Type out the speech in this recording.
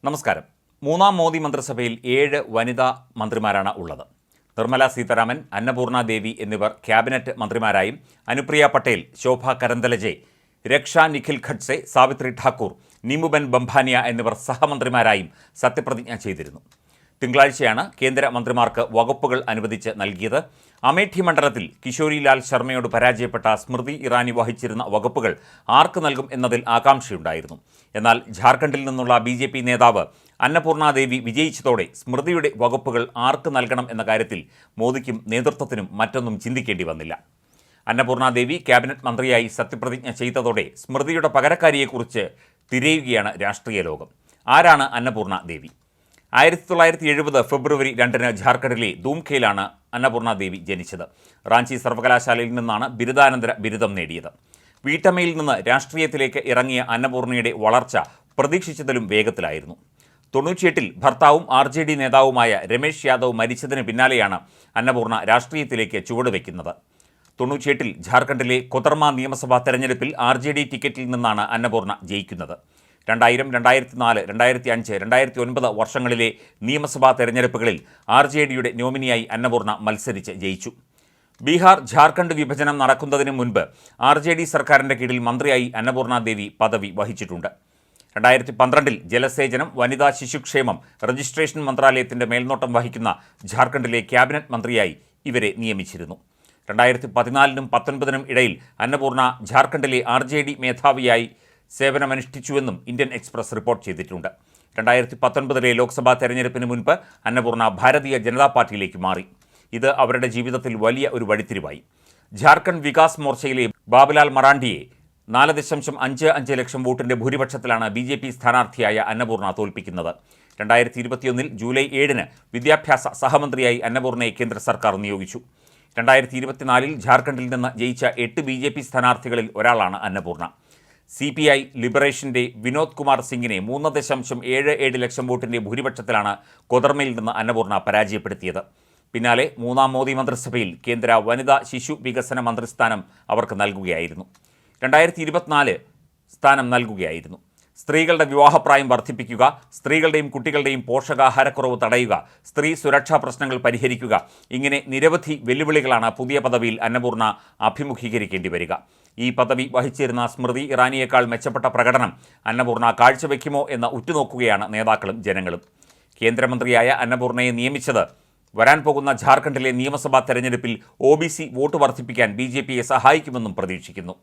നമസ്കാരം. മൂന്നാം മോദി മന്ത്രിസഭയിൽ 7 വനിതാ മന്ത്രിമാരാണ് ഉള്ളത്. നിർമ്മല സീതാരാമൻ, അന്നപൂർണ ദേവി എന്നിവർ ക്യാബിനറ്റ് മന്ത്രിമാരായും, അനുപ്രിയ പട്ടേൽ, ശോഭ കരന്തലജെ, രക്ഷ നിഖിൽ ഖഡ്സെ, സാവിത്രി ഠാക്കൂർ, നിമുബൻ ബംഭാനിയ എന്നിവർ സഹമന്ത്രിമാരായും സത്യപ്രതിജ്ഞ ചെയ്തിരുന്നു. തിങ്കളാഴ്ചയാണ് കേന്ദ്ര മന്ത്രിമാർക്ക് വകുപ്പുകൾ അനുവദിച്ച് നൽകിയത്. അമേഠി മണ്ഡലത്തിൽ കിഷോരിലാൽ ശർമ്മയോട് പരാജയപ്പെട്ട സ്മൃതി ഇറാനി വഹിച്ചിരുന്ന വകുപ്പുകൾ ആർക്ക് നൽകും എന്നതിൽ ആകാംക്ഷയുണ്ടായിരുന്നു. എന്നാൽ ജാർഖണ്ഡിൽ നിന്നുള്ള BJP നേതാവ് അന്നപൂർണ ദേവി വിജയിച്ചതോടെ സ്മൃതിയുടെ വകുപ്പുകൾ ആർക്ക് നൽകണം എന്ന കാര്യത്തിൽ മോദിക്കും നേതൃത്വത്തിനും മറ്റൊന്നും ചിന്തിക്കേണ്ടി വന്നില്ല. അന്നപൂർണ ദേവി ക്യാബിനറ്റ് മന്ത്രിയായി സത്യപ്രതിജ്ഞ ചെയ്തതോടെ സ്മൃതിയുടെ പകരക്കാരിയെക്കുറിച്ച് തിരയുകയാണ് രാഷ്ട്രീയ ലോകം. ആരാണ് അന്നപൂർണ ദേവി? 1970 ഫെബ്രുവരി 2 ജാർഖണ്ഡിലെ ധൂംഖയിലാണ് അന്നപൂർണ ദേവി ജനിച്ചത്. റാഞ്ചി സർവകലാശാലയിൽ നിന്നാണ് ബിരുദാനന്തര ബിരുദം നേടിയത്. വീട്ടമ്മയിൽ നിന്ന് രാഷ്ട്രീയത്തിലേക്ക് ഇറങ്ങിയ അന്നപൂർണയുടെ വളർച്ച പ്രതീക്ഷിച്ചതിലും വേഗത്തിലായിരുന്നു. 98-ൽ ഭർത്താവും RJD നേതാവുമായ രമേശ് യാദവ് മരിച്ചതിന് പിന്നാലെയാണ് അന്നപൂർണ രാഷ്ട്രീയത്തിലേക്ക് ചുവടുവെക്കുന്നത്. 98-ൽ ജാർഖണ്ഡിലെ കൊതർമ നിയമസഭാ തെരഞ്ഞെടുപ്പിൽ RJD ടിക്കറ്റിൽ നിന്നാണ് അന്നപൂർണ ജയിക്കുന്നത്. 2000, 2004, 2005, 2009 വർഷങ്ങളിലെ നിയമസഭാ തെരഞ്ഞെടുപ്പുകളിൽ RJDയുടെ നോമിനിയായി അന്നപൂർണ മത്സരിച്ച് ജയിച്ചു. ബീഹാർ ജാർഖണ്ഡ് വിഭജനം നടക്കുന്നതിന് മുൻപ് RJD സർക്കാരിൻ്റെ കീഴിൽ മന്ത്രിയായി അന്നപൂർണ ദേവി പദവി വഹിച്ചിട്ടുണ്ട്. 2012-ൽ ജലസേചനം, വനിതാ ശിശുക്ഷേമം, രജിസ്ട്രേഷൻ മന്ത്രാലയത്തിൻ്റെ മേൽനോട്ടം വഹിക്കുന്ന ജാർഖണ്ഡിലെ ക്യാബിനറ്റ് മന്ത്രിയായി ഇവരെ നിയമിച്ചിരുന്നു. 2014-നും 2019-നും ഇടയിൽ അന്നപൂർണ ജാർഖണ്ഡിലെ RJD മേധാവിയായി സേവനമനുഷ്ഠിച്ചുവെന്നും ഇന്ത്യൻ എക്സ്പ്രസ് റിപ്പോർട്ട് ചെയ്തിട്ടുണ്ട്. 2019-ലെ ലോക്സഭാ തെരഞ്ഞെടുപ്പിന് മുൻപ് അന്നപൂർണ ഭാരതീയ ജനതാ പാർട്ടിയിലേക്ക് മാറി. ഇത് അവരുടെ ജീവിതത്തിൽ വലിയ ഒരു വഴിത്തിരിവായി. ജാർഖണ്ഡ് വികാസ് മോർച്ചയിലെ ബാബുലാൽ മറാണ്ടിയെ 4.55 ലക്ഷം വോട്ടിൻ്റെ ഭൂരിപക്ഷത്തിലാണ് BJP സ്ഥാനാർത്ഥിയായ അന്നപൂർണ തോൽപ്പിക്കുന്നത്. 2021-ൽ ജൂലൈ 7-ന് വിദ്യാഭ്യാസ സഹമന്ത്രിയായി അന്നപൂർണയെ കേന്ദ്ര സർക്കാർ നിയോഗിച്ചു. 2024-ൽ ജാർഖണ്ഡിൽ നിന്ന് ജയിച്ച 8 BJP സ്ഥാനാർത്ഥികളിൽ ഒരാളാണ് അന്നപൂർണ. CPI ലിബറേഷൻ്റെ വിനോദ് കുമാർ സിംഗിനെ 3.77 ലക്ഷം വോട്ടിൻ്റെ ഭൂരിപക്ഷത്തിലാണ് കൊതർമയിൽ നിന്ന് അന്നപൂർണ പരാജയപ്പെടുത്തിയത്. പിന്നാലെ മൂന്നാം മോദി മന്ത്രിസഭയിൽ കേന്ദ്ര വനിതാ ശിശു വികസന മന്ത്രിസ്ഥാനം അവർക്ക് നൽകുകയായിരുന്നു. 2024 സ്ഥാനം നൽകുകയായിരുന്നു. സ്ത്രീകളുടെ വിവാഹപ്രായം വർദ്ധിപ്പിക്കുക, സ്ത്രീകളുടെയും കുട്ടികളുടെയും പോഷകാഹാരക്കുറവ് തടയുക, സ്ത്രീ സുരക്ഷാ പ്രശ്നങ്ങൾ പരിഹരിക്കുക, ഇങ്ങനെ നിരവധി വെല്ലുവിളികളാണ് പുതിയ പദവിയിൽ അന്നപൂർണ അഭിമുഖീകരിക്കേണ്ടി വരിക. ഈ പദവി വഹിച്ചിരുന്ന സ്മൃതി ഇറാനിയേക്കാൾ മെച്ചപ്പെട്ട പ്രകടനം അന്നപൂർണ കാഴ്ചവെക്കുമോ എന്ന് ഉറ്റുനോക്കുകയാണ് നേതാക്കളും ജനങ്ങളും. കേന്ദ്രമന്ത്രിയായ അന്നപൂർണയെ നിയമിച്ചത് വരാൻ പോകുന്ന ജാർഖണ്ഡിലെ നിയമസഭാ തെരഞ്ഞെടുപ്പിൽ OBC വോട്ട് വർദ്ധിപ്പിക്കാൻ BJPയെ സഹായിക്കുമെന്നും പ്രതീക്ഷിക്കുന്നു.